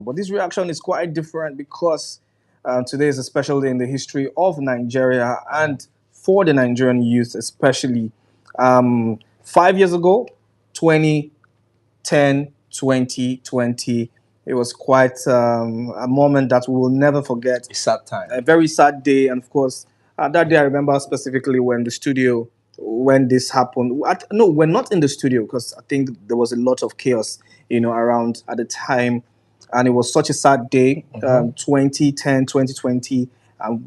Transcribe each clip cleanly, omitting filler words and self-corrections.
But this reaction is quite different because today is a special day in the history of Nigeria and for the Nigerian youth, especially. 5 years ago, 2010, 2020, it was quite a moment that we will never forget. A sad time. A very sad day. And of course, that day I remember specifically when the studio, when this happened. No, we're not in the studio because I think there was a lot of chaos, around at the time. And it was such a sad day, 2010, 2020.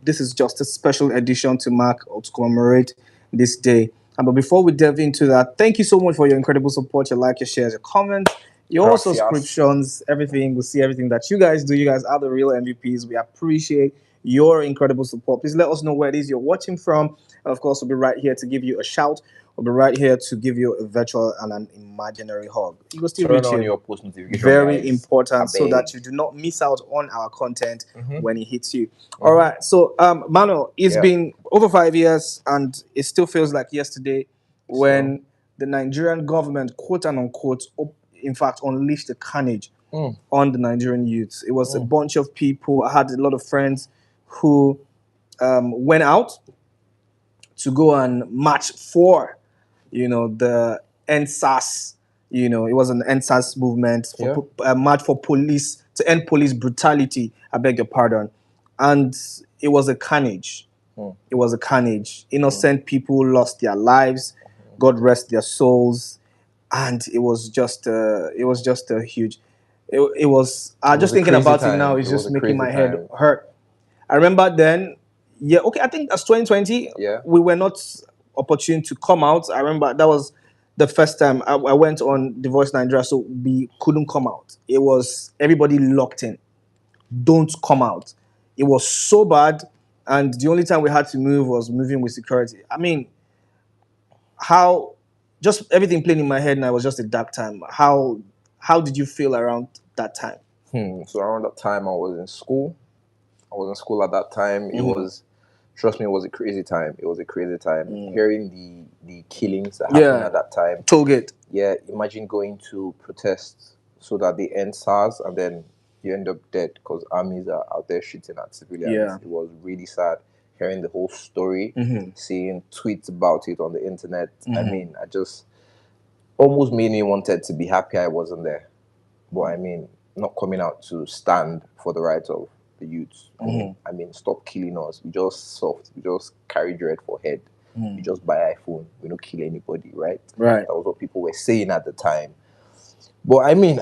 This is just a special edition to mark or to commemorate this day. But before we delve into that, thank you so much for your incredible support, your like, your shares, your comments, your Gracias. subscriptions, everything. We'll see everything that you guys do. You guys are the real MVPs. We appreciate your incredible support. Please let us know where it is you're watching from. And of course, we'll be right here to give you a shout. We'll be right here to give you a virtual and an imaginary hug. You will still Turn reach on you. your post notification. Very important so that you do not miss out on our content when it hits you. All right. So, Manuel, it's been over 5 years and it still feels like yesterday when the Nigerian government, quote and unquote, in fact, unleashed the carnage on the Nigerian youths. It was a bunch of people. I had a lot of friends who went out to go and march for, the EndSARS. It was an EndSARS movement, for a march for police, to end police brutality. I beg your pardon. And it was a carnage. It was a carnage. Innocent people lost their lives. God rest their souls. And it was just a huge. It was. Just thinking about it now is just making my head hurt. I remember then. Yeah. Okay. I think that's 2020. Yeah. We were not opportune to come out. I remember that was the first time I went on The Voice Nigeria, so we couldn't come out. It was everybody locked in. Don't come out. It was so bad, and the only time we had to move was moving with security. I mean, how just everything playing in my head now was just a dark time. How did you feel around that time? So around that time, I was in school. I was in school at that time. It was, trust me, it was a crazy time. It was a crazy time. Hearing the killings that happened at that time. Tollgate. Yeah, imagine going to protest so that they end SARS and then you end up dead because armies are out there shooting at civilians. Yeah. It was really sad hearing the whole story, seeing tweets about it on the internet. I mean, I just almost made me wanted to be happy I wasn't there. But I mean, not coming out to stand for the rights of the youths. I mean, stop killing us. We just soft. We just carry dread for head. We just buy iPhone. We don't kill anybody, right? Right. That was what people were saying at the time. But I mean,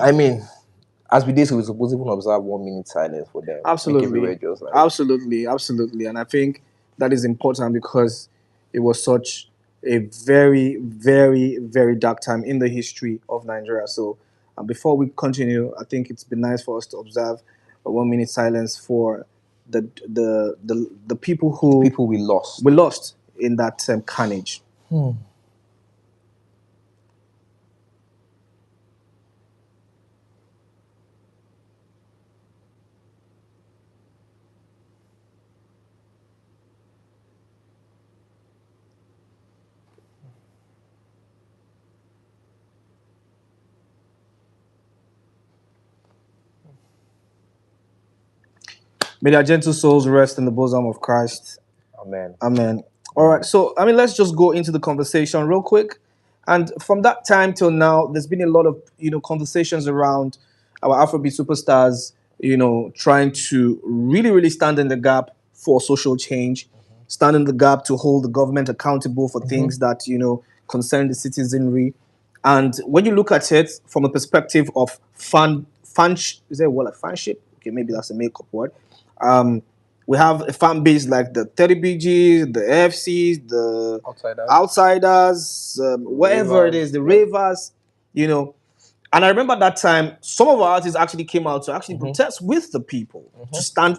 as we did, so we're supposed to even observe 1 minute silence for them. Absolutely. Just like, Absolutely. And I think that is important because it was such a very, very, very dark time in the history of Nigeria. So before we continue, I think it's been nice for us to observe a 1 minute silence for the people who we lost. We lost in that carnage. May their gentle souls rest in the bosom of Christ. Amen. Amen. All right. So, let's just go into the conversation real quick. And from that time till now, there's been a lot of, conversations around our Afrobeat superstars, trying to really, really stand in the gap for social change, stand in the gap to hold the government accountable for things that, concern the citizenry. And when you look at it from a perspective of is there a word like fanship? Okay, maybe that's a makeup word. We have a fan base like the 30BGs, the AFCs, the Outsiders, whatever it is, the Ravers, And I remember that time, some of our artists actually came out to actually protest with the people, to stand,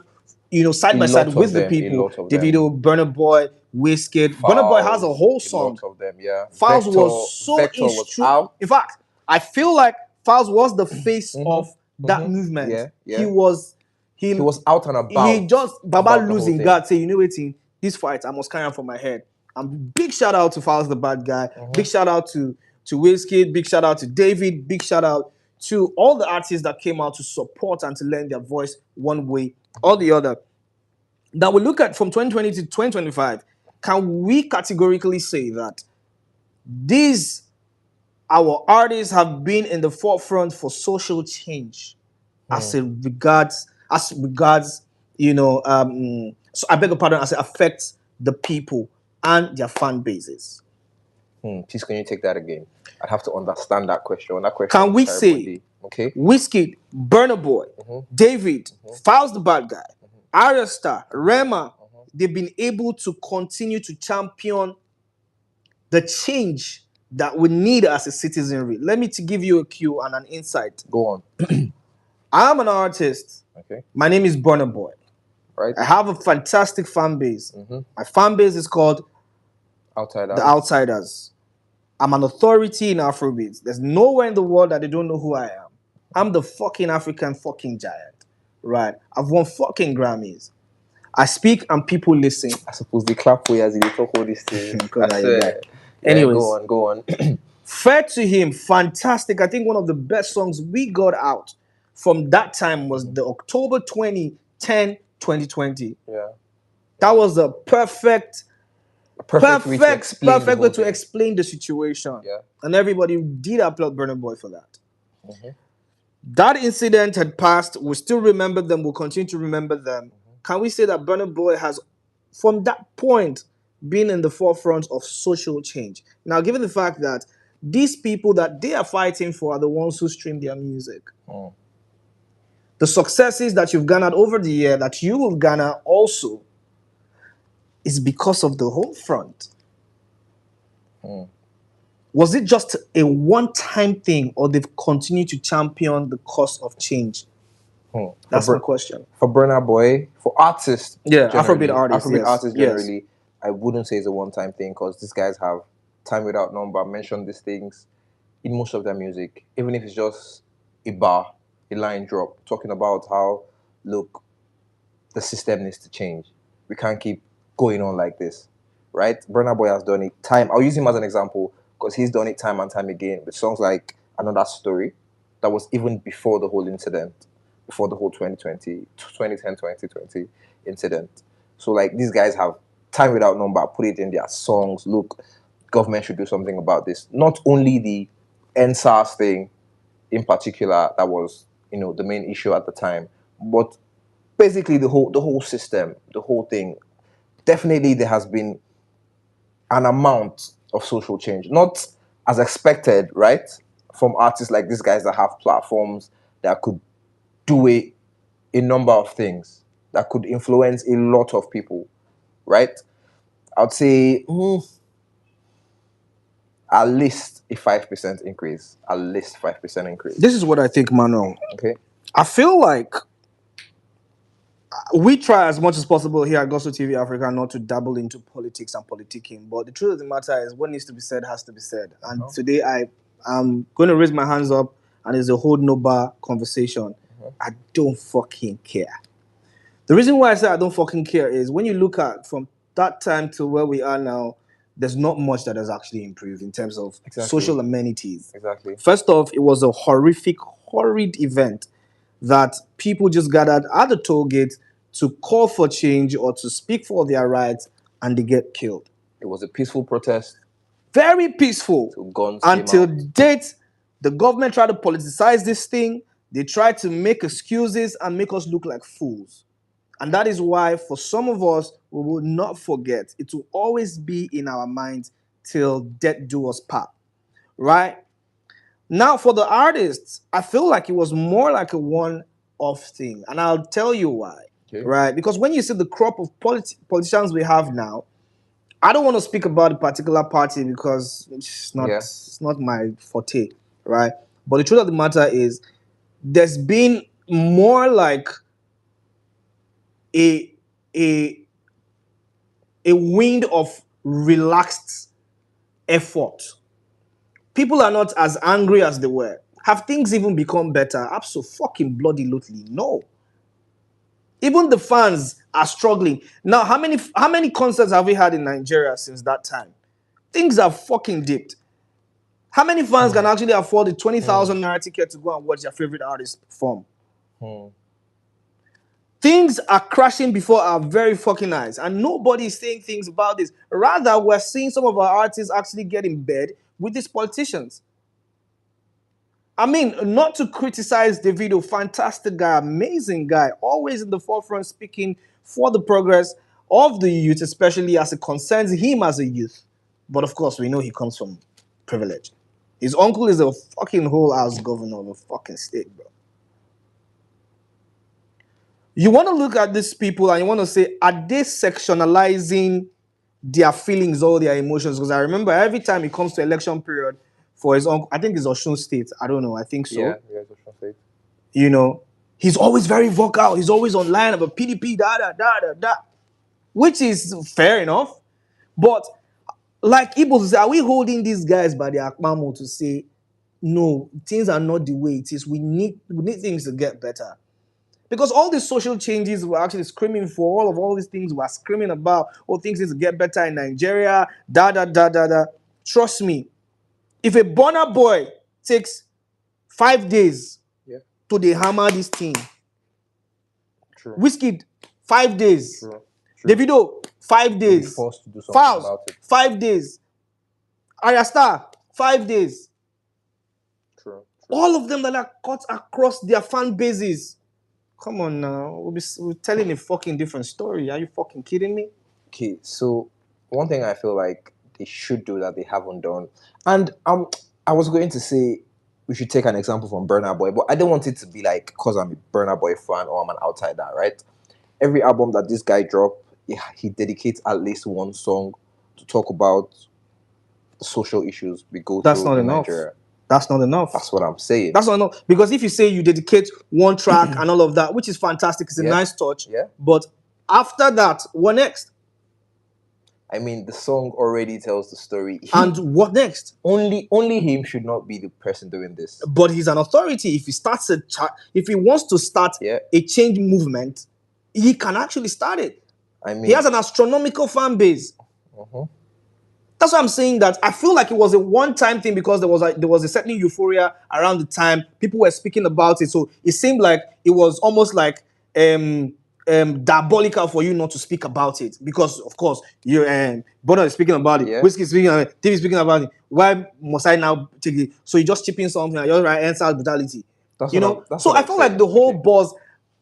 side by side with the people. Davido, Burna Boy, Wizkid. Burna Boy has a whole song. A lot of them, yeah. Falz was so out. In fact, I feel like Falz was the face of that movement. Yeah. He was out and about. He just Baba losing God say, this fight I must carry on for my head. And big shout out to Falz the bad guy. Big shout out to Wizkid. Big shout out to David. Big shout out to all the artists that came out to support and to lend their voice one way or the other. Now we look at from 2020 to 2025, can we categorically say that these our artists have been in the forefront for social change as regards, so I beg your pardon, as it affects the people and their fan bases? Please, can you take that again? I'd have to understand that question. Can we say, okay, Wizkid, Burna Boy, David, Falz the Bad Guy, Arya Star, Rema, they've been able to continue to champion the change that we need as a citizenry? Let me give you a cue and an insight. Go on. I'm an artist. Okay. My name is Burna Boy. Right. I have a fantastic fan base. My fan base is called Outsiders. The Outsiders. I'm an authority in Afrobeats. There's nowhere in the world that they don't know who I am. I'm the fucking African fucking giant. Right? I've won fucking Grammys. I speak and people listen. I suppose they clap for you as they talk all these things. Anyways, go on. Fair to him, fantastic. I think one of the best songs we got out from that time was the October 2010, 2020. Yeah. That was a perfect way to explain the situation. Yeah. And everybody did applaud Burna Boy for that. That incident had passed. We still remember them. We'll continue to remember them. Can we say that Burna Boy has, from that point, been in the forefront of social change? Now, given the fact that these people that they are fighting for are the ones who stream their music. The successes that you've garnered over the year, that you will garner also, is because of the whole front. Was it just a one-time thing, or they've continued to champion the cause of change? That's my question. For Burna Boy, for artists, Afrobeat artists, artists generally, I wouldn't say it's a one-time thing, because these guys have time without number, mentioned these things in most of their music, even if it's just a bar, a line drop, talking about how, look, the system needs to change. We can't keep going on like this, right? Burna Boy has done it time. I'll use him as an example because he's done it time and time again with songs like Another Story, that was even before the whole incident, before the whole 2010, 2020 incident. So like these guys have time without number, put it in their songs. Look, government should do something about this. Not only the EndSARS thing in particular, that was, the main issue at the time, but basically the whole system, the whole thing. Definitely there has been an amount of social change, not as expected, right? From artists like these guys that have platforms that could do a number of things, that could influence a lot of people, right? I'd say at least a 5% increase. At least 5% increase. This is what I think, Manuel. Okay. I feel like we try as much as possible here at Gospel TV Africa not to dabble into politics and politicking, but the truth of the matter is what needs to be said has to be said. And today I'm going to raise my hands up, and it's a hold no bar conversation. I don't fucking care. The reason why I say I don't fucking care is when you look at from that time to where we are now, there's not much that has actually improved in terms of social amenities. Exactly. First off, it was a horrid event that people just gathered at the toll gate to call for change or to speak for their rights, and they get killed. It was a peaceful protest. Very peaceful. Until date, the government tried to politicize this thing. They tried to make excuses and make us look like fools. And that is why, for some of us, we will not forget. It will always be in our minds till death do us part. Right? Now, for the artists, I feel like it was more like a one-off thing. And I'll tell you why. Okay. Right? Because when you see the crop of politicians we have now, I don't want to speak about a particular party because it's not my forte. Right? But the truth of the matter is, there's been more like a wind of relaxed effort. People are not as angry as they were. Have things even become better? Absolutely no. Even the fans are struggling. Now, how many concerts have we had in Nigeria since that time? Things have fucking dipped. How many fans can actually afford the 20,000 naira ticket to go and watch their favorite artist perform? Things are crashing before our very fucking eyes, and nobody is saying things about this. Rather, we're seeing some of our artists actually get in bed with these politicians. I mean, not to criticize Davido, fantastic guy, amazing guy, always in the forefront speaking for the progress of the youth, especially as it concerns him as a youth. But of course, we know he comes from privilege. His uncle is a fucking whole house governor of a fucking state, bro. You want to look at these people and you want to say, are they sectionalizing their feelings or their emotions? Because I remember every time it comes to election period for his uncle, I think it's Osun State. I don't know. I think so. Yeah, it's Osun State. You know, he's always very vocal. He's always online about PDP, which is fair enough. But like Igbos say, are we holding these guys by their akmamo to say, no, things are not the way it is. We need things to get better. Because all these social changes we're actually screaming for, all these things we're screaming about, things need to get better in Nigeria, Trust me, if a Burna Boy takes 5 days to hammer this thing, True. Wizkid, 5 days. True. Davido, 5 days. Forced to do something Falz, about it. 5 days. Ayastar, 5 days. True. All of them that are cut across their fan bases. Come on now, we're telling a fucking different story. Are you fucking kidding me? Okay, so one thing I feel like they should do that they haven't done, and I was going to say we should take an example from Burna Boy, but I don't want it to be like because I'm a Burna Boy fan or I'm an outsider, right? Every album that this guy dropped, he dedicates at least one song to talk about social issues we go through in Nigeria. That's not enough. That's what I'm saying. That's not enough. Because if you say you dedicate one track and all of that, which is fantastic, it's a nice touch. Yeah. But after that, what next? I mean, the song already tells the story. And what next? Only him should not be the person doing this. But he's an authority. If he wants to start a change movement, he can actually start it. I mean, he has an astronomical fan base. That's why I'm saying that I feel like it was a one-time thing because there was a certain euphoria around the time. People were speaking about it. So it seemed like it was almost like diabolical for you not to speak about it. Because, of course, you're Burna is speaking about it. Wizkid is speaking about it. TV is speaking about it. Why must I now take it? So you just chip in something and you just write EndSARS Brutality. So I feel like the whole buzz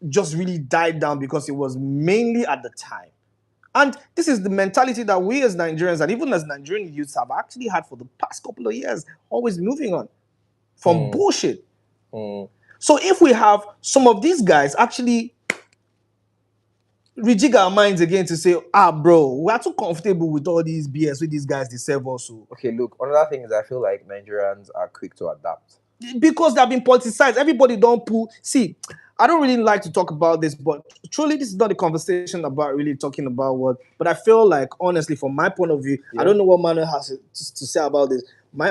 just really died down because it was mainly at the time. And this is the mentality that we as Nigerians and even as Nigerian youths have actually had for the past couple of years, always moving on from bullshit. So if we have some of these guys actually rejig our minds again to say, bro, we are too comfortable with all these BS with these guys, they serve also. Okay, look, another thing is I feel like Nigerians are quick to adapt. Because they've been politicized. Everybody don't pull. See, I don't really like to talk about this, but truly this is not a conversation about really talking about what, but I feel like, honestly, from my point of view, I don't know what Manuel has to say about this.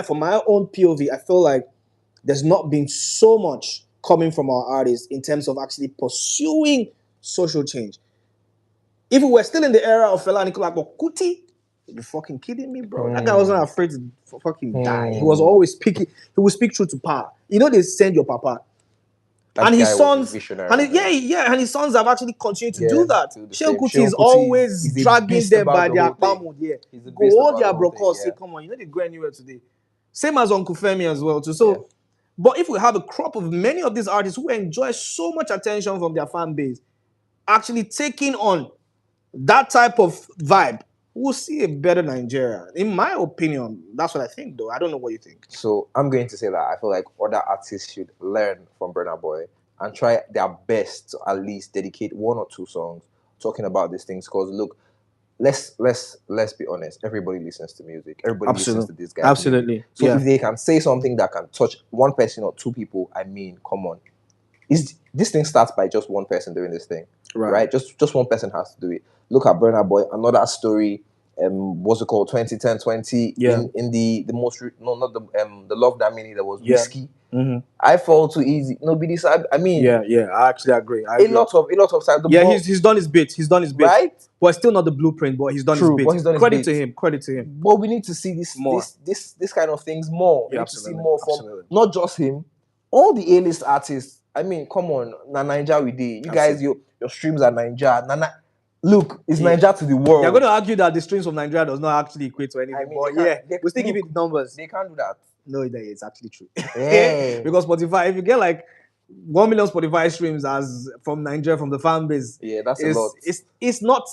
From my own POV, I feel like there's not been so much coming from our artists in terms of actually pursuing social change. If we were still in the era of Fela Anikulapo Kuti, you're fucking kidding me, bro. That guy wasn't afraid to fucking die. He was always speaking. He would speak truth to power. You know, they send your papa. And his sons, and his sons have actually continued to do that. Shehu Kuti is always dragging them by their palm. Go hold their brokers. Say, come on, you know they go anywhere today. Same as Uncle Femi as well too. So, but if we have a crop of many of these artists who enjoy so much attention from their fan base, actually taking on that type of vibe, we'll see a better Nigeria. In my opinion, that's what I think, though. I don't know what you think. So I'm going to say that I feel like other artists should learn from Burna Boy and try their best to at least dedicate 1 or 2 songs talking about these things. Because look, let's be honest. Everybody listens to music. Everybody listens to this guy. Absolutely. So if they can say something that can touch one person or 2 people, I mean, come on. This thing starts by just one person doing this thing, right? Just one person has to do it. Look at Burna Boy, another story. what's it called, 2010, 20 in the most not the Love That Mini, that was Whiskey. I fall too easy. No, be this. I mean, I actually agree. A lot of time. He's done his bit. He's done his bit. Right? Well, still not the blueprint, but he's done his bit. But he's done his Credit bit. to him. Credit to him. But we need to see this more. This kind of things more. We need to see more from not just him, all the A-list artists. I mean, come on, Nigeria we did. You guys, your streams are Nigeria. Look, it's Nigeria to the world. They're going to argue that the streams of Nigeria does not actually equate to anything. I mean, but we still give it numbers. They can't do that. No, it's actually true. Because Spotify, if you get like 1 million Spotify streams as from Nigeria, from the fan base, that's a lot. It's not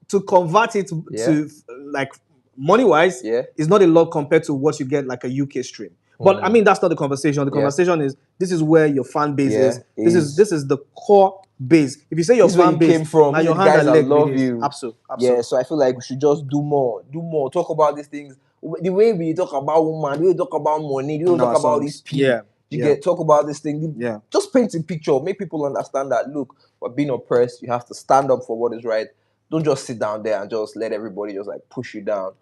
to convert it to like money wise. It's not a lot compared to what you get like a UK stream. But I mean, that's not the conversation. The conversation is this is where your fan base is. This is the core base. If you say your fan base came from, now your hand guys, and leg, I love you. Absolutely. Yeah, so I feel like we should just do more. Talk about these things. The way we talk about woman, the way we talk about money, the way we talk about these people. Talk about this thing. Just paint a picture. Make people understand that, look, we're being oppressed. You have to stand up for what is right. Don't just sit down there and just let everybody just like push you down.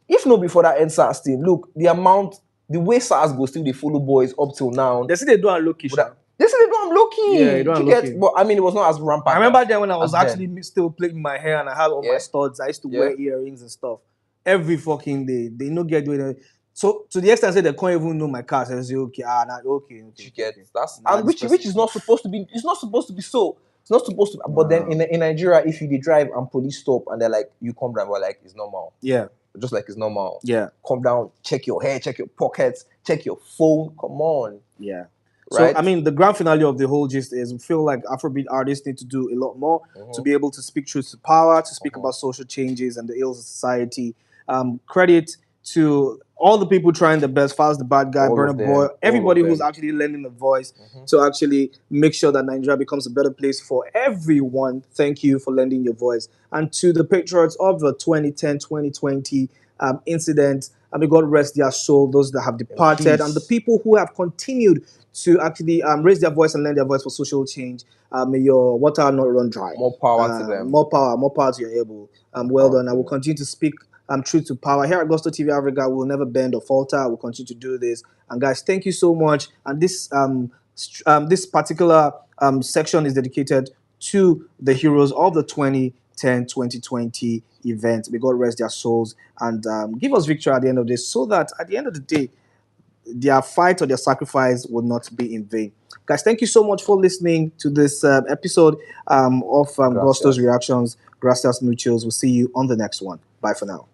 If not before that EndSARS thing, look, the way SARS goes still the follow boys up till now. They say they do unlucky. They say they do unlucky. Yeah, they do unlucky. But I mean, it was not as rampant. I remember then when I was actually still playing my hair and I had all my studs. I used to wear earrings and stuff every fucking day. They no get doing it. So to the extent that they can't even know my car, so I say okay, You get that's and which is not supposed to be. It's not supposed to be so. It's not supposed to. But then in Nigeria, if you drive and police stop and they're like, you come down, we're like, it's normal. Yeah. Just like it's normal. Yeah. Come down, check your hair, check your pockets, check your phone. Come on. Yeah. Right? So, I mean, the grand finale of the whole gist is we feel like Afrobeat artists need to do a lot more to be able to speak truth to power, to speak about social changes and the ills of society. Credit to all the people trying their best, Falz the bad guy, Burna Boy, everybody who's actually lending a voice to actually make sure that Nigeria becomes a better place for everyone. Thank you for lending your voice. And to the patriots of the 2010-2020 incident, may God rest their soul, those that have departed, and the people who have continued to actually raise their voice and lend their voice for social change. May your water not run dry. More power to them. More power to your able. Well done. I will continue to speak truth to power. Here at Gusto TV Africa, we'll never bend or falter. We'll continue to do this. And guys, thank you so much. And this this particular section is dedicated to the heroes of the 2010-2020 event. May God rest their souls and give us victory at the end of this, so that at the end of the day, their fight or their sacrifice will not be in vain. Guys, thank you so much for listening to this episode of Gusto's Reactions. Gracias muchos. We'll see you on the next one. Bye for now.